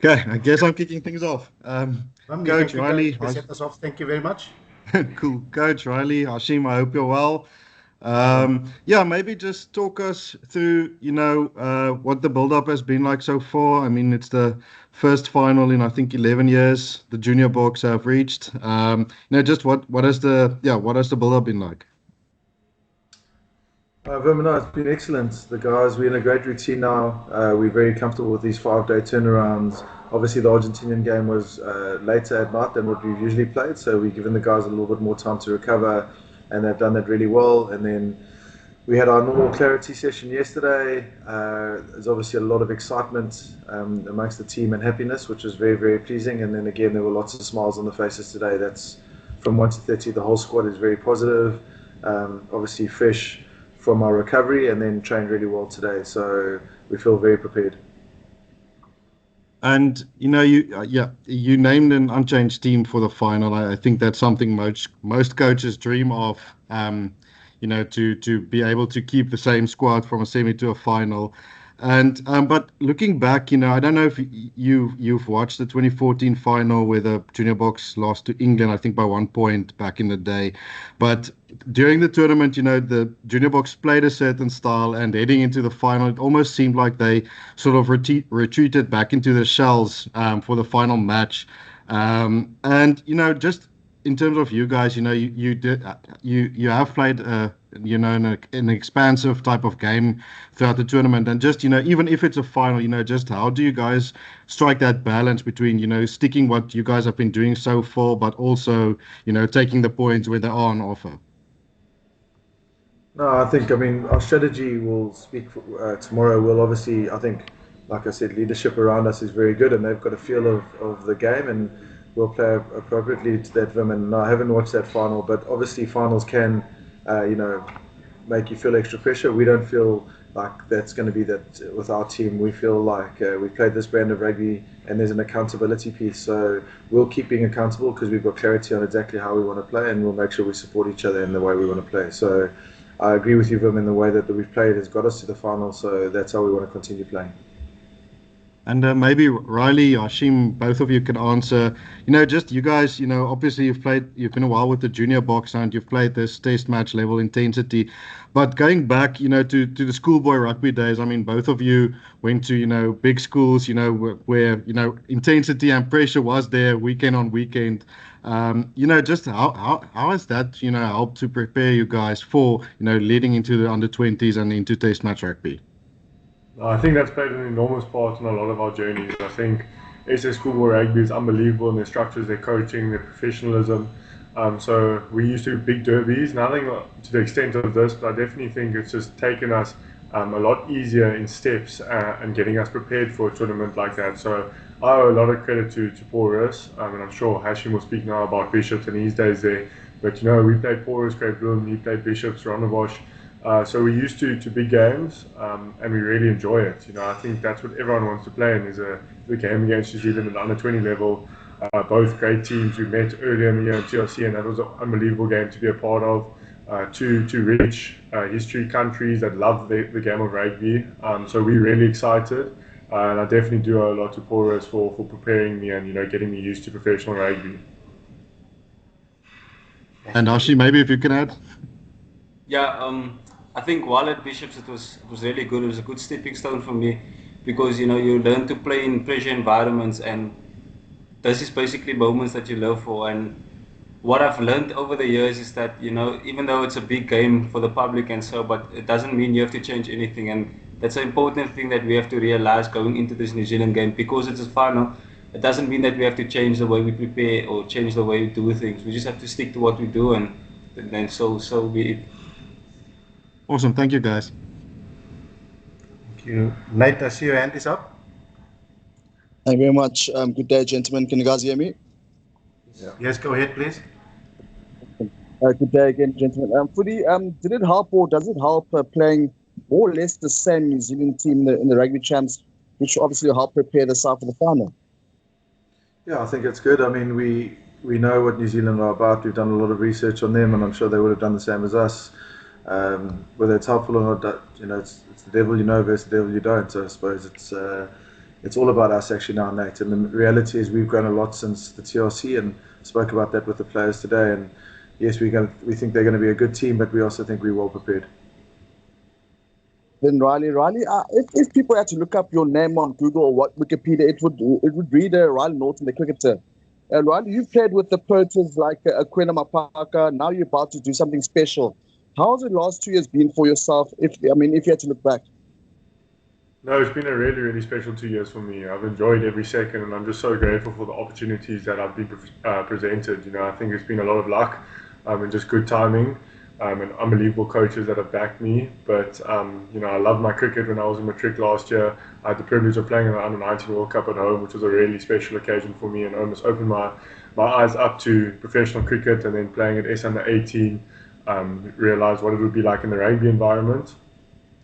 Okay, I guess I'm kicking things off. You can Coach quickly Riley, set us off. Thank you very much. cool. Coach Riley, Hashim, I hope you're well. Yeah, maybe just talk us through, what the build-up has been like so far. I mean, it's the first final in I think 11 years the junior box have reached. Just what has the build-up been like? Vermino, it's been excellent. The guys, we're in a great routine now. We're very comfortable with these 5-day turnarounds. Obviously, the Argentinian game was later at night than what we've usually played, so we've given the guys a little bit more time to recover, and they've done that really well. And then we had our normal clarity session yesterday. There's obviously a lot of excitement amongst the team and happiness, which was very, very pleasing. And then again, there were lots of smiles on the faces today. That's from 1 to 30. The whole squad is very positive. Obviously, fresh from our recovery, and then trained really well today. So we feel very prepared. And you named an unchanged team for the final. I think that's something most coaches dream of. To be able to keep the same squad from a semi to a final. And but looking back, I don't know if you've watched the 2014 final where the junior box lost to England, I think by 1 point back in the day. But during the tournament, the junior box played a certain style, and heading into the final, it almost seemed like they sort of retreated back into their shells for the final match. And just in terms of you guys, you have played in an expansive type of game throughout the tournament, and just even if it's a final, just how do you guys strike that balance between sticking what you guys have been doing so far, but also taking the points where they are on offer? No, I mean, our strategy will speak for, tomorrow. We'll obviously, I think, like I said, leadership around us is very good, and they've got a feel of the game, and we'll play appropriately to that vim. And no, I haven't watched that final, but obviously finals can, you know, make you feel extra pressure. We don't feel like that's going to be that with our team. We feel like we played this brand of rugby, and there's an accountability piece. So we'll keep being accountable because we've got clarity on exactly how we want to play, and we'll make sure we support each other in the way we want to play. So I agree with you, Vim, in the way that we've played has got us to the final. So that's how we want to continue playing. And maybe Riley, Hashim, both of you can answer. Just you guys, obviously you've been a while with the junior box and you've played this test match level intensity. But going back, to the schoolboy rugby days, I mean, both of you went to, big schools, where intensity and pressure was there weekend on weekend. Just how has that, helped to prepare you guys for, leading into the under 20s and into test match rugby? I think that's played an enormous part in a lot of our journeys. I think SA Schoolboy Rugby is unbelievable in their structures, their coaching, their professionalism. So we used to do big derbies, nothing to the extent of this, but I definitely think it's just taken us a lot easier in steps and getting us prepared for a tournament like that. So I owe a lot of credit to Porus, and I'm sure Hashim will speak now about Bishops and his days there. But we played Porus, Great Bloom, he played Bishops, Rondebosch. So we're used to big games, and we really enjoy it. I think that's what everyone wants to play in, is the game against New Zealand at the under 20 level. Both great teams we met earlier in the year in TRC, and that was an unbelievable game to be a part of. Two rich history countries that love the game of rugby. So we're really excited, and I definitely do owe a lot to Porus for preparing me and getting me used to professional rugby. And Ashi, maybe if you can add. Yeah, I think while at Bishops it was really good. It was a good stepping stone for me because you learn to play in pressure environments, and this is basically moments that you live for. And what I've learned over the years is that even though it's a big game for the public and so, but it doesn't mean you have to change anything. And that's an important thing that we have to realize going into this New Zealand game, because it's a final. It doesn't mean that we have to change the way we prepare or change the way we do things. We just have to stick to what we do, and then so be it. Awesome. Thank you, guys. Thank you. Nate, I see your hand is up. Thank you very much. Good day, gentlemen. Can you guys hear me? Yeah. Yes, go ahead, please. Good day again, gentlemen. Footy, did it help or does it help playing more or less the same New Zealand team in the rugby champs, which obviously will help prepare the side for the final? Yeah, I think it's good. I mean, we know what New Zealand are about. We've done a lot of research on them, and I'm sure they would have done the same as us. Whether it's helpful or not, it's the devil you know versus the devil you don't. So I suppose it's it's all about us actually now, Nate. And the reality is we've grown a lot since the TRC, and spoke about that with the players today. And yes, we think they're going to be a good team, but we also think we're well prepared. Then Riley, if people had to look up your name on Google or what Wikipedia, it would read Riley Norton, the cricketer. Riley, you've played with the Proteas like Quena Mapaka. Now you're about to do something special. How has the last 2 years been for yourself? If you had to look back. No, it's been a really, really special 2 years for me. I've enjoyed every second, and I'm just so grateful for the opportunities that I've been presented. You know, I think it's been a lot of luck and just good timing and unbelievable coaches that have backed me. But, you know, I loved my cricket when I was in matric last year. I had the privilege of playing in the Under-19 World Cup at home, which was a really special occasion for me and almost opened my eyes up to professional cricket, and then playing at S Under-18, realised what it would be like in the rugby environment.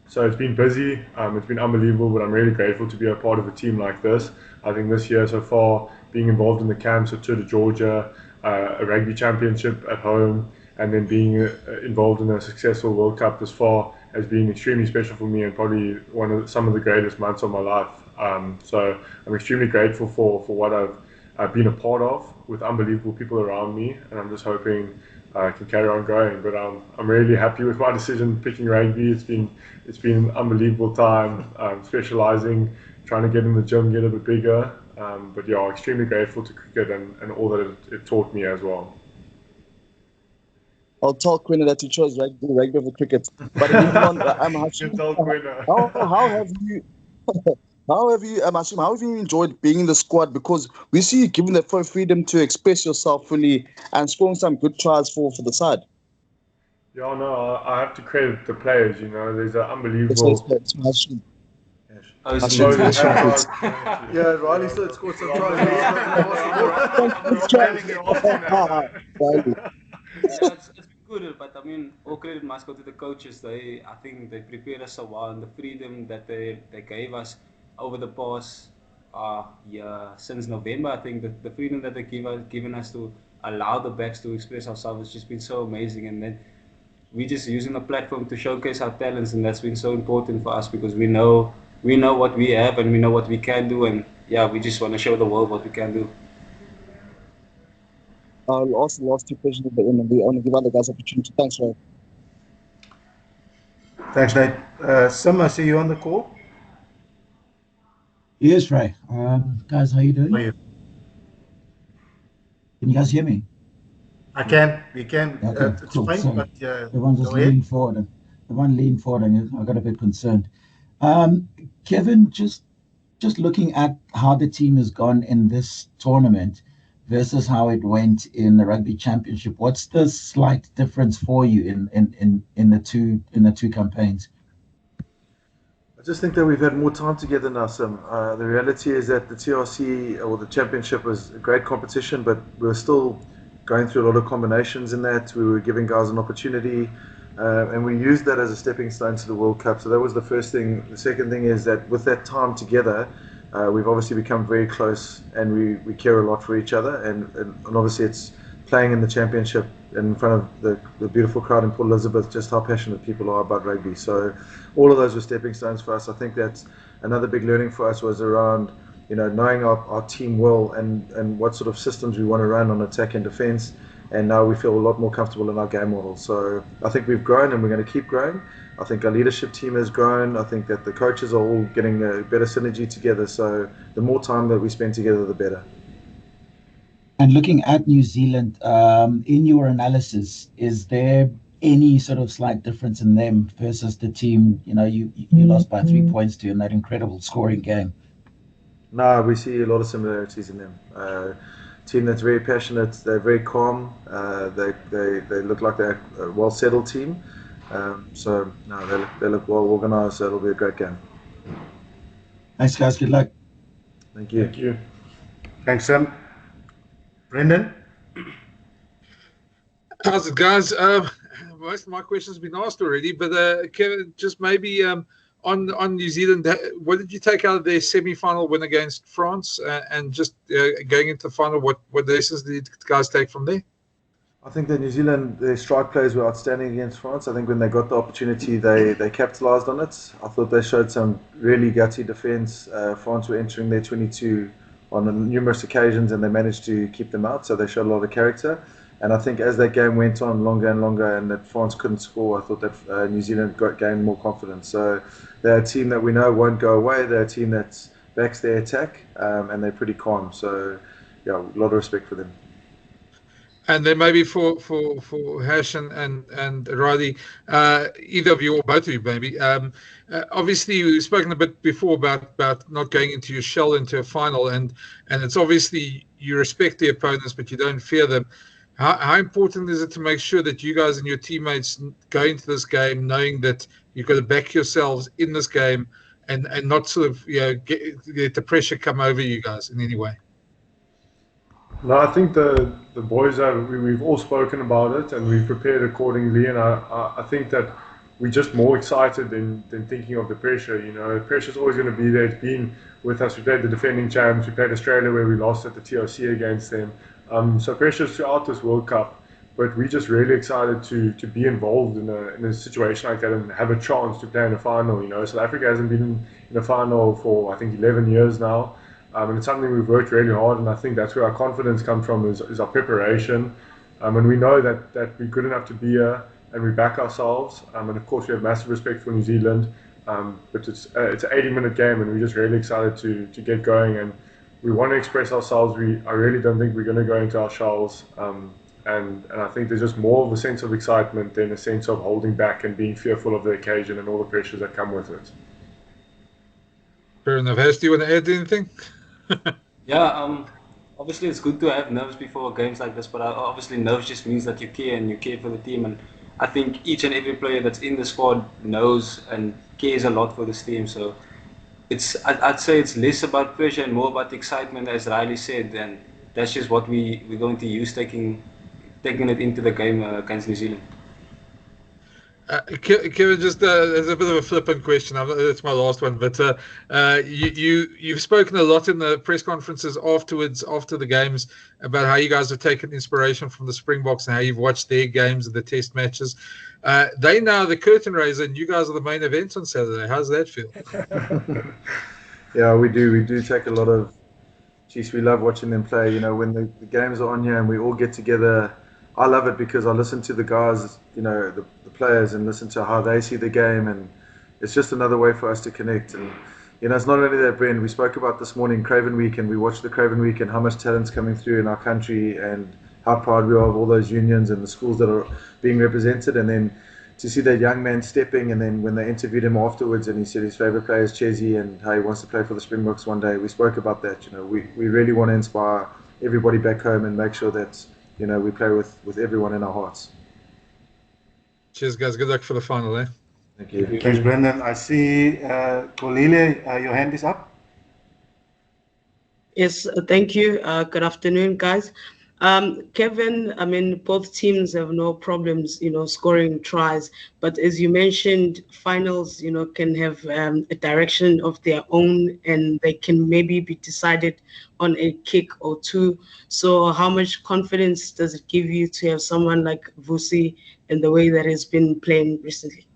So it's been busy, it's been unbelievable, but I'm really grateful to be a part of a team like this. I think this year so far, being involved in the camps at Tour de Georgia, a rugby championship at home, and then being involved in a successful World Cup this far has been extremely special for me, and probably some of the greatest months of my life. So I'm extremely grateful for what I've been a part of, with unbelievable people around me, and I'm just hoping I can carry on going. But I'm really happy with my decision picking rugby. It's been an unbelievable time, specialising, trying to get in the gym, get a bit bigger. But yeah, extremely grateful to cricket and all that it taught me as well. I'll tell Quinn that you chose rugby over cricket. But how have you? How have you enjoyed being in the squad? Because we see you given the full freedom to express yourself fully and scoring some good tries for the side. Yeah, no, I have to credit the players. You know, there's an unbelievable. Yeah, Riley still scored some tries. It's been good, but I mean, all credit must go to the coaches. I think they prepared us so well, and the freedom that they gave us over the past year, since November. I think that the freedom that they've given us to allow the backs to express ourselves has just been so amazing. And then we just using the platform to showcase our talents, and that's been so important for us, because we know what we have and we know what we can do, and yeah, we just want to show the world what we can do. I'll ask the last two questions at the end, and we want to give other guys opportunity. Thanks, Ray. Thanks, Nate. Sim, I see you on the call. Yes, Ray. Guys, how you doing? How are you? Can you guys hear me? I can. We can. Okay, It's cool. fine, Sorry. but Everyone's just go ahead. leaning forward. And everyone leaned forward, and I got a bit concerned. Kevin, just looking at how the team has gone in this tournament versus how it went in the rugby championship, what's the slight difference for you in the two campaigns? I just think that we've had more time together now, Sim. The reality is that the TRC or the championship was a great competition, but we were still going through a lot of combinations in that. We were giving guys an opportunity, and we used that as a stepping stone to the World Cup. So that was the first thing. The second thing is that with that time together, we've obviously become very close, and we care a lot for each other. And obviously it's playing in the championship in front of the beautiful crowd in Port Elizabeth, just how passionate people are about rugby. So all of those were stepping stones for us. I think that's another big learning for us was around, knowing our team well and what sort of systems we want to run on attack and defence. And now we feel a lot more comfortable in our game model. So I think we've grown, and we're going to keep growing. I think our leadership team has grown. I think that the coaches are all getting a better synergy together. So the more time that we spend together, the better. And looking at New Zealand, in your analysis, is there any sort of slight difference in them versus the team, you lost by 3 points to in that incredible scoring game? No, we see a lot of similarities in them. Team that's very passionate, they're very calm, they look like they're a well-settled team. So no, they look well organised, so it'll be a great game. Thanks, guys. Good luck. Thank you. Thank you. Thanks, Sim. Brendan? How's it, guys? Most of my questions have been asked already, but Kevin, just maybe on New Zealand, what did you take out of their semi-final win against France, and just going into the final, what lessons did you guys take from there? I think that New Zealand, their strike plays were outstanding against France. I think when they got the opportunity, they capitalised on it. I thought they showed some really gutsy defence. France were entering their 22 on numerous occasions, and they managed to keep them out. So they showed a lot of character. And I think as that game went on longer and longer, and that France couldn't score, I thought that New Zealand gained more confidence. So they're a team that we know won't go away. They're a team that backs their attack, and they're pretty calm. So yeah, a lot of respect for them. And then maybe for Hash and Roddy, either of you or both of you maybe. Obviously, we've spoken a bit before about not going into your shell into a final, and it's obviously you respect the opponents, but you don't fear them. How important is it to make sure that you guys and your teammates go into this game knowing that you've got to back yourselves in this game and not sort of get the pressure come over you guys in any way? No, I think the boys we've all spoken about it and we've prepared accordingly, and I think that we're just more excited than thinking of the pressure. You know, the pressure's always going to be there. It's been with us. We played the defending champs. We played Australia where we lost at the TOC against them. So pressure's throughout this World Cup, but we're just really excited to be involved in a situation like that and have a chance to play in a final. You know, South Africa hasn't been in a final for I think 11 years now. And it's something we've worked really hard, and I think that's where our confidence comes from is our preparation. And we know that we're good enough to be here, and we back ourselves. And of course, we have massive respect for New Zealand. But it's an 80-minute game, and we're just really excited to get going. And we want to express ourselves. I really don't think we're going to go into our shells. And I think there's just more of a sense of excitement than a sense of holding back and being fearful of the occasion and all the pressures that come with it. Fair enough. Hess, do you want to add anything? Yeah, obviously it's good to have nerves before games like this, but obviously nerves just means that you care for the team, and I think each and every player that's in the squad knows and cares a lot for this team. So I'd say it's less about pressure and more about excitement, as Riley said, and that's just what we're going to use taking it into the game against New Zealand. Kevin, just as a bit of a flippant question, that's my last one. But you've spoken a lot in the press conferences afterwards, after the games, about how you guys have taken inspiration from the Springboks and how you've watched their games and the test matches. They now the curtain raiser, and you guys are the main event on Saturday. How's that feel? Yeah, we do. We do take a lot of. Geez, we love watching them play. You know, when the games are on here and we all get together. I love it because I listen to the guys, you know, the players, and listen to how they see the game, and it's just another way for us to connect. And you know, it's not only that, Brent. We spoke about this morning Craven Week, and we watched the Craven Week and how much talent's coming through in our country, and how proud we are of all those unions and the schools that are being represented. And then to see that young man stepping, and then when they interviewed him afterwards, and he said his favorite player is Chesy and how he wants to play for the Springboks one day. We spoke about that. You know, we really want to inspire everybody back home and make sure that. You know, we play with everyone in our hearts. Cheers, guys. Good luck for the final, eh? Thank you. Thanks, Brendan. I see Kolile, your hand is up. Yes, thank you. Good afternoon, guys. Kevin, I mean, both teams have no problems, scoring tries. But as you mentioned, finals, can have a direction of their own, and they can maybe be decided on a kick or two. So how much confidence does it give you to have someone like Vusi in the way that he's been playing recently?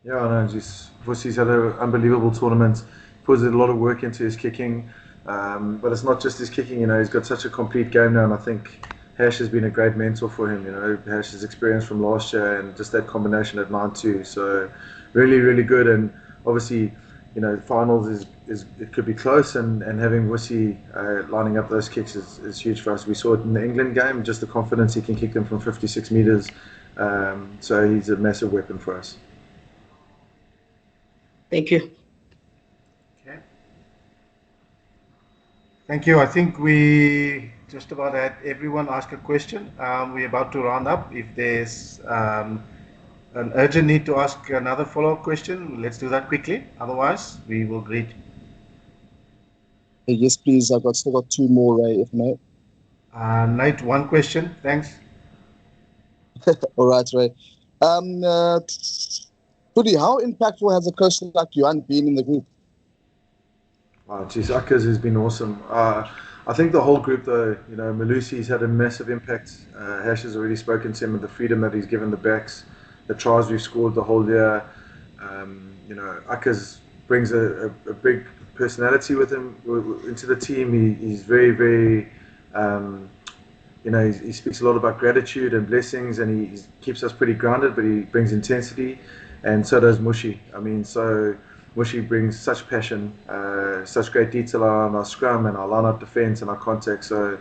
Yeah, I know. Vusi's had an unbelievable tournament. Puts a lot of work into his kicking. But it's not just his kicking, he's got such a complete game now, and I think Hash has been a great mentor for him. Hash's experience from last year and just that combination at 9-2. So really, really good. And obviously, finals is it could be close, and having Vusi lining up those kicks is huge for us. We saw it in the England game, just the confidence he can kick them from 56 meters. So he's a massive weapon for us. Thank you. Thank you. I think we just about had everyone ask a question. We're about to round up. If there's an urgent need to ask another follow-up question, let's do that quickly. Otherwise, we will greet. Yes, please. I've still got two more, Ray, if not. Nate, one question. Thanks. All right, Ray. Pudi, how impactful has a coach like Johan been in the group? Oh, geez, Akkers has been awesome. I think the whole group, though, you know, Malusi's had a massive impact. Hash has already spoken to him of the freedom that he's given the backs, the tries we've scored the whole year. You know, Akkers brings a big personality with him into the team. He's very, very, you know, he speaks a lot about gratitude and blessings, and he keeps us pretty grounded, but he brings intensity, and so does Mushi. I mean, so Mushi brings such passion, such great detail on our scrum and our line-up defence and our contact. So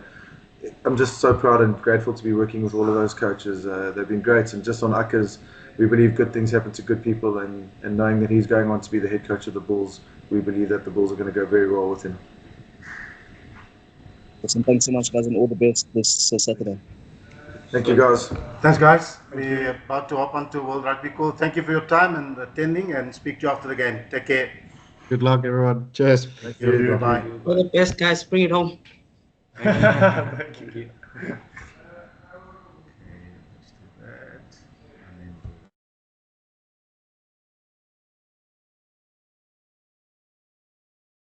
I'm just so proud and grateful to be working with all of those coaches. They've been great, and just on Akkers, we believe good things happen to good people, and knowing that he's going on to be the head coach of the Bulls, we believe that the Bulls are going to go very well with him. Listen, thanks so much, guys, and all the best this Saturday. Thank you, guys. Thanks, guys. We're about to hop onto World Rugby Call. Thank you for your time and attending, and speak to you after the game. Take care. Good luck, everyone. Cheers. Thank you. Bye-bye. All the best, guys. Bring it home. Thank you.